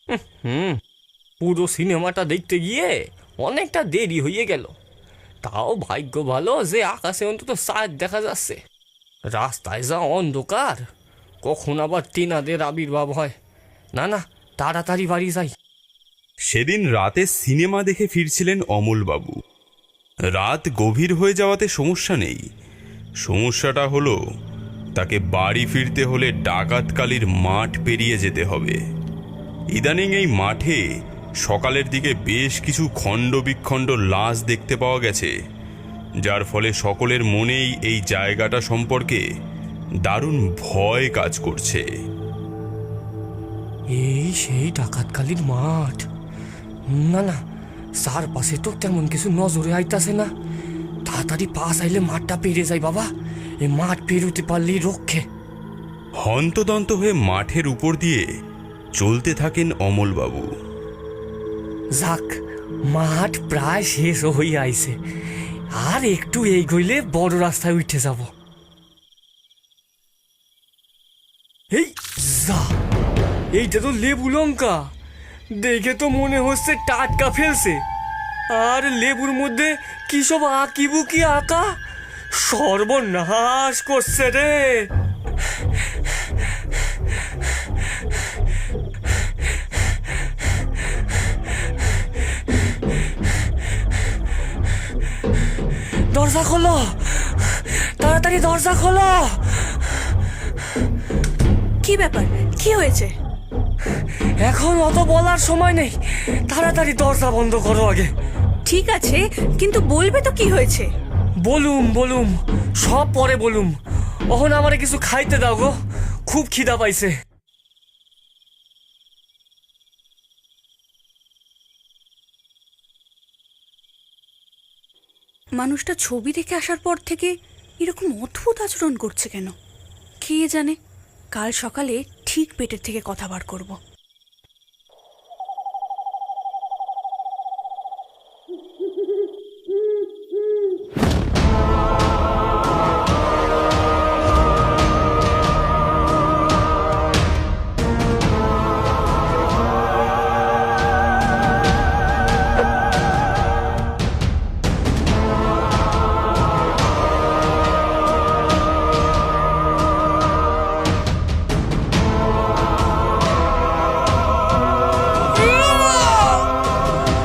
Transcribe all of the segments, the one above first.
হুম, পুরো সিনেমাটা দেখতে গিয়ে অনেকটা দেরি হয়ে গেল। তাও ভাগ্য ভালো যে আকাশে অন্তত চাঁদ দেখা যাচ্ছে। রাস্তায় যা অন্ধকার, কখন আবার তেনাদের আবির্ভাব হয়। না না, তাড়াতাড়ি বাড়ি যাই। সেদিন রাতে সিনেমা দেখে ফিরছিলেন অমলবাবু। রাত গভীর হয়ে যাওয়াতে সমস্যা নেই, সমস্যাটা হলো তাকে বাড়ি ফিরতে হলে ডাকাতকালির মাঠ পেরিয়ে যেতে হবে। ইদানিং এই মাঠে সকালের দিকে বেশ কিছু খণ্ড বিখণ্ড লাশ দেখতে পাওয়া গেছে, যার ফলে সকলের মনেই এই জায়গাটা সম্পর্কে দারুণ ভয় কাজ করছে। এই সেই ডাকাতকালীর মাঠ। না না, চারপাশে তো তেমন কিছু নজরে আইতাছে না। তাড়াতাড়ি পাশ আইলে মাঠটা পেরিয়ে যাই বাবা। এই মাঠ পেরোতে পারলেই রক্ষে। হন্তদন্ত হয়ে মাঠের উপর দিয়ে চলতে থাকেন অমলবাবু। যাক, মাঠ প্রায় শেষ হয়ে আইছে। আর একটু এগোইলে বড় রাস্তায় উঠে যাব। এই যা, এইটা তো লেবু লঙ্কা। দেখে তো মনে হচ্ছে টাটকা ফেলছে। আর লেবুর মধ্যে কি সব আঁকিবুকি আঁকা, সর্বনাশ করছে রে। দরজা খোলো, তাড়াতাড়ি দরজা খোলো। কি ব্যাপার, কি হয়েছে? এখন অত বলার সময় নেই, তাড়াতাড়ি দরজা বন্ধ করো আগে। ঠিক আছে, কিন্তু বলবে তো কি হয়েছে? বলুম বলুম, সব পরে বলুম। ওখানে আমারে কিছু খাইতে দাও গো, খুব খিদা পাইছে। মানুষটা ছবি দেখে আসার পর থেকে এরকম অদ্ভুত আচরণ করছে কেন? কে জানে। কাল সকালে ঠিক পেটের থেকে কথা বার করব।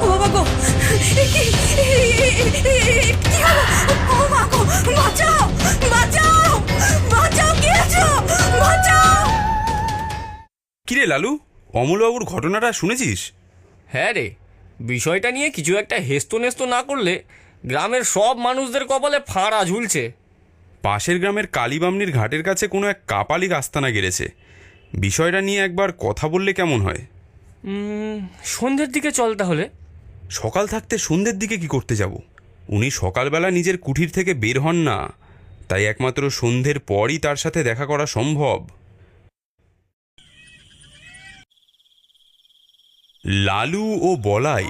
ও বাবা গো, এ কি, কি হলো? ও মা গো, বাঁচাও, বাঁচাও, বাঁচাও, কে আছো? বাঁচাও। কিরে লালু, অমলবাবুর ঘটনাটা শুনেছিস? হ্যাঁ রে, বিষয়টা নিয়ে কিছু একটা হেস্তনেস্ত না করলে গ্রামের সব মানুষদের কপালে ফাঁড়া ঝুলছে। পাশের গ্রামের কালীবামনির ঘাটের কাছে কোনো এক কাপালিক আস্তানা গেড়েছে। বিষয়টা নিয়ে একবার কথা বললে কেমন হয়? সন্ধ্যের দিকে চল তাহলে। সকাল থাকতে সন্ধ্যের দিকে কি করতে যাব? উনি সকালবেলা নিজের কুঠির থেকে বের হন না, তাই একমাত্র সন্ধ্যের পরই তার সাথে দেখা করা সম্ভব। লালু ও বলাই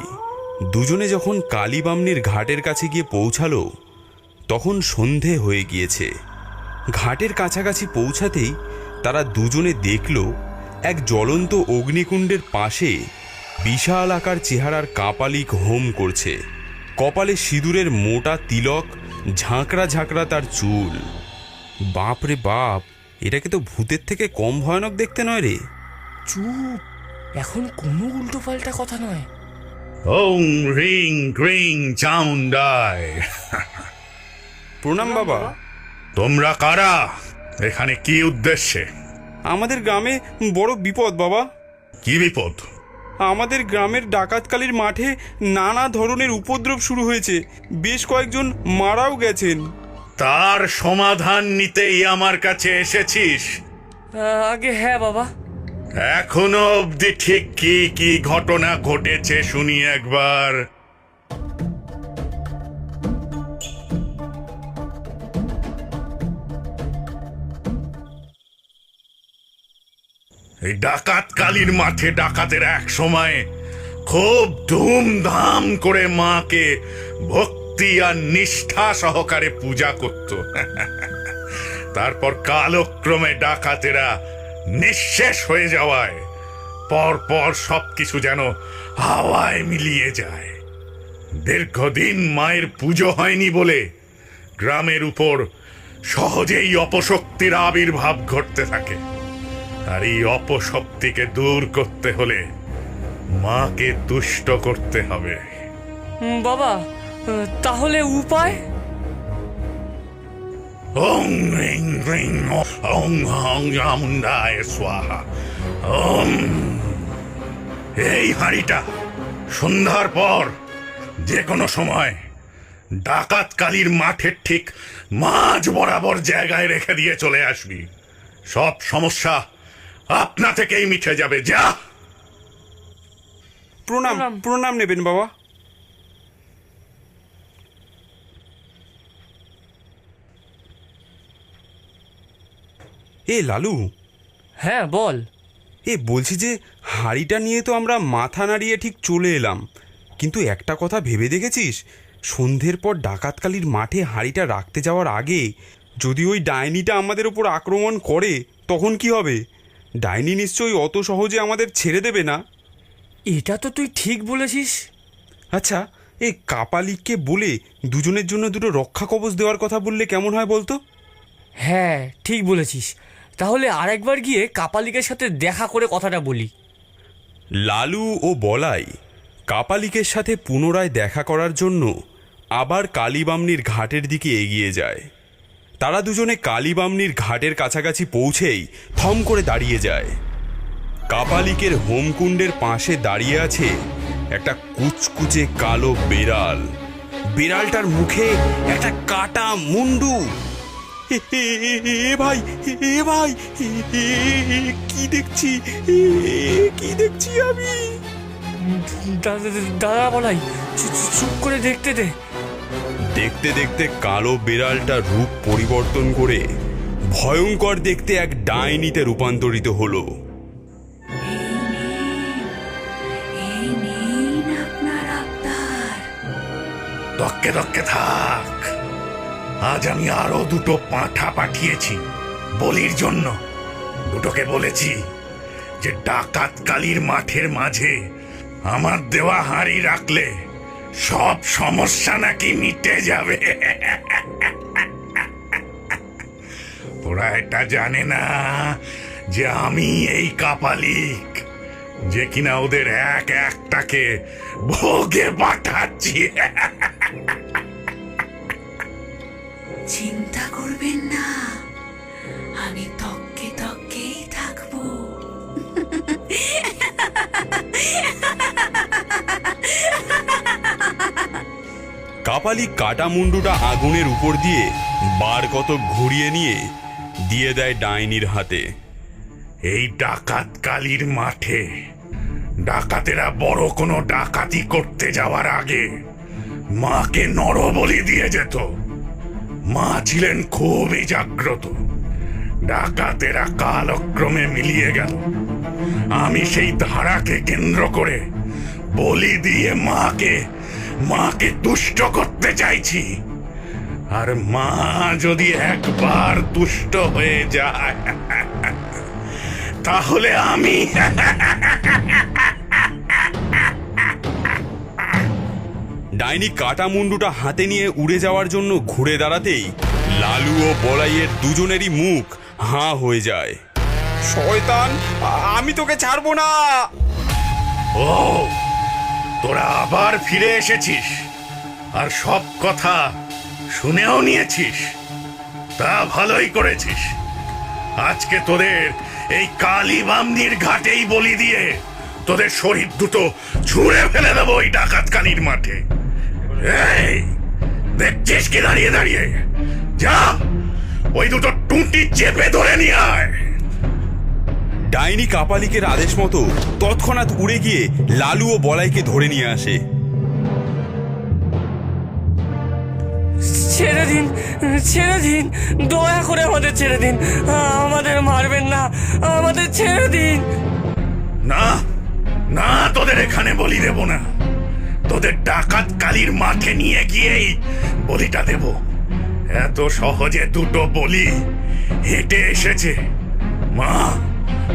দুজনে যখন কালীবামনির ঘাটের কাছে গিয়ে পৌঁছালো, তখন সন্ধে হয়ে গিয়েছে। ঘাটের কাছাকাছি পৌঁছাতেই তারা দুজনে দেখল এক জ্বলন্ত অগ্নিকুণ্ডের পাশে বিশাল আকার চেহারার কাপালিক হোম করছে। কপালে সিঁদুরের মোটা তিলক, ঝাঁকড়া ঝাঁকড়া তার চুল। বাপ রে বাপ, এটাকে তো ভূতের থেকে কম ভয়ানক দেখতে নয় রে। চুপ, এখন কোনো উল্টো পাল্টা কথা নয়। ওং হ্রিং ক্রিং চামুন্ডায়। প্রণাম বাবা। তোমরা কারা? এখানে কি উদ্দেশ্যে? আমাদের গ্রামে বড় বিপদ বাবা। কি বিপদ? আমাদের গ্রামের ডাকাতকালীর মাঠে নানা ধরনের উপদ্রব শুরু হয়েছে, বেশ কয়েকজন মারাও গেছেন। তার সমাধান নিতেই আমার কাছে এসেছিস? আগে হ্যাঁ বাবা। এখনো অবধি ঠিক কি কি ঘটনা ঘটেছে শুনি একবার। এই ডাকাতকালীর মাঠে ডাকাতের এক সময় খুব ধুমধাম করে মাকে ভক্তি আর নিষ্ঠা সহকারে পূজা করত। তারপর কালক্রমে ডাকাতেরা নিঃশেষ হয়ে যাওয়ায় পর পর সবকিছু যেন হাওয়ায় মিলিয়ে যায়। দীর্ঘদিন মায়ের পুজো হয়নি বলে গ্রামের উপর সহজেই অপশক্তির আবির্ভাব ঘটতে থাকে। আর এই অপশক্তিকে দূর করতে হলে মাকে তুষ্ট করতে হবে। বাবা, তাহলে উপায়? ওং রিং রিং ওং হং চামুণ্ডায় স্বাহা। ওম। এই হাঁড়িটা সন্ধ্যার পর যে কোনো সময় ডাকাত কালীর মাঠের ঠিক মাঝ বরাবর জায়গায় রেখে দিয়ে চলে আসবি। সব সমস্যা আপনা থেকেই মিটে যাবে। যা। প্রণাম প্রণাম নেবেন বাবা। এ লালু, হ্যাঁ বল। বলছি যে হাঁড়িটা নিয়ে তো আমরা মাথা নাড়িয়ে ঠিক চলে এলাম, কিন্তু একটা কথা ভেবে দেখেছিস, সন্ধ্যের পর ডাকাতকালীর মাঠে হাঁড়িটা রাখতে যাওয়ার আগে যদি ওই ডাইনিটা আমাদের ওপর আক্রমণ করে তখন কি হবে? ডাইনি নিশ্চয়ই অত সহজে আমাদের ছেড়ে দেবে না। এটা তো তুই ঠিক বলেছিস। আচ্ছা, এই কাপালিককে বলে দুজনের জন্য দুটো রক্ষা কবচ দেওয়ার কথা বললে কেমন হয় বলতো? হ্যাঁ ঠিক বলেছিস, তাহলে আরেকবার গিয়ে কাপালিকের সাথে দেখা করে কথাটা বলি। লালু ও বলাই কাপালিকের সাথে পুনরায় দেখা করার জন্য আবার কালীবামনির ঘাটের দিকে এগিয়ে যায়। তারা দুজনে কালীবামনির ঘাটের কাছাকাছি পৌঁছেই থম করে দাঁড়িয়ে যায়। কাপালিকের হোমকুণ্ডের পাশে দাঁড়িয়ে আছে একটা কুচকুচে কালো বেড়াল। বিড়ালটার মুখে একটা কাটা মুন্ডু। ভাই ভাই, কি দেখছি আমি? দাদা বলাই, চুপ করে দেখতে দে। দেখতে দেখতে কালো বিড়ালটা রূপ পরিবর্তন করে ভয়ঙ্কর দেখতে এক ডাইনিতে রূপান্তরিত হলো। দক্কে দক্কে থাক। আজ আমি আরো দুটো পাঁঠা পাঠিয়েছি বলির জন্য। দুটোকে বলেছি যে ডাকাত কালীর মাঠের মাঝে আমার দেওয়া হাঁড়ি রাখলে সব সমস্যা নাকি মিটে যাবে। ওরা এটা জানে না যে আমি এই কাপালিক, যে কিনা ওদের এক একটাকে ভোগে পাঠাচ্ছি। চিন্তা করবেন না, আমি তককে তককেই থাকবো। কাপালিক কাটা মুন্ডুটা আগুনের উপর দিয়ে বার কত ঘুরিয়ে নিয়ে দিয়ে দেয় ডাইনির হাতে। এই ডাকাত কালীর মাঠে ডাকাতেরা বড় কোনো ডাকাতি করতে যাওয়ার আগে মাকে নরবলি দিয়ে যেত। মা ছিলেন খুবই জাগ্রত। ডাকাতেরা কালক্রমে মিলিয়ে গেল। আমি সেই ধারাকে কেন্দ্র করে বলি দিয়ে মাকে তুষ্ট করতে চাইছি। আর মা যদি একবার তুষ্ট হয়ে যায় তাহলে আমি ডাইনি কাটা মুন্ডুটা হাতে নিয়ে উড়ে যাওয়ার জন্য ঘুরে দাঁড়াতেই লালু ও বলাইয়ের দুজনেরই মুখ হাঁ হয়ে যায়। শয়তান, আমি তোকে ছাড়বো না। ও, তোরা আবার ফিরে এসেছিস আর সব কথা শুনেও নিয়েছিস। তা ভালোই করেছিস। আজকে তোদের এই কালীবামনির ঘাটেই বলি দিয়ে তোদের শরীর দুটো ছুঁড়ে ফেলে দেবো ওই ডাকাত কালীর মাঠে। এই দেখছিস কি দাঁড়িয়ে দাঁড়িয়ে? যা, ওই দুটো টুঁটি চেপে ধরে নিয়ে আয়। ডাইনি কাপালিকের আদেশ মতো তৎক্ষণাৎ উড়ে গিয়ে লালু ও বলাইকে ধরে নিয়ে আসে। ছেড়ে দিন, ছেড়ে দিন, দয়া করে আমাদের ছেড়ে দিন। আমাদের মারবেন না, আমাদের ছেড়ে দিন। না না, তোদের এখানে বলি দেব না। তোদের ডাকাত কালীর মাঠে নিয়ে গিয়েই বলিটা দেব। এত সহজে দুটো বলি হেঁটে এসেছে। মা,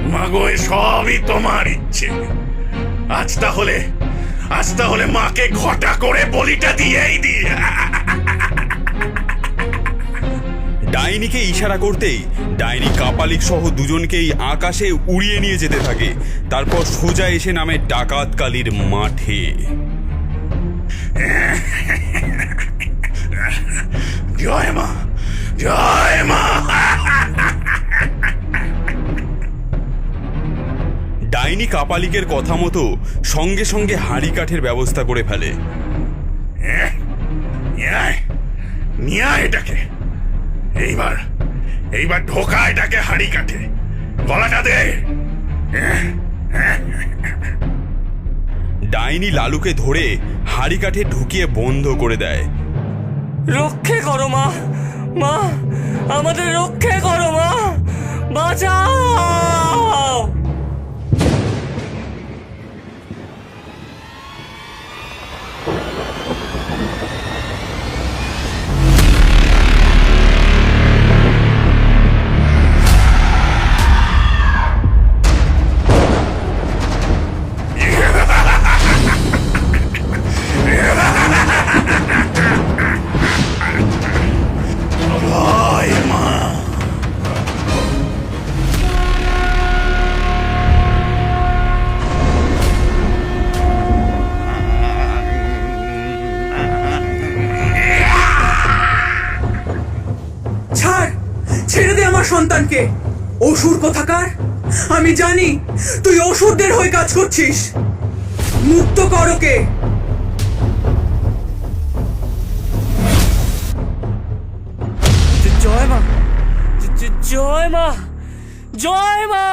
মাগো, এ সবই তোমার ইচ্ছে। আজ তাহলে মাকে ঘটা করে বলিটা দিয়েই দিয়ে। ডাইনিকে ইশারা করতেই ডাইনি কাপালিক সহ দুজনকেই আকাশে উড়িয়ে নিয়ে যেতে থাকে। তারপর সোজা এসে নামে ডাকাত কালীর মাঠে। জয় মা, জয় মা। ডাইনি কাপালিকের কথা মতো সঙ্গে সঙ্গে হাঁড়ি কাঠের ব্যবস্থা করে ফেলে। নিয়ে আয় এটাকে। এইবার ঢোকা এটাকে হাঁড়ি কাঠে। গলাটা দে। ডাইনি লালুকে ধরে হাঁড়ি কাঠে ঢুকিয়ে বন্ধ করে দেয়। রক্ষে করো মা, মা আমাদের রক্ষে করো মা, বাঁচাও। জয় মা। ছাড়, ছেড়ে দে আমার সন্তানকে। অসুর কোথাকার, আমি জানি তুই অসুরদের হয়ে কাজ করছিস। মুক্ত কর ওকে। জয় মা, জয় মা, জয় মা।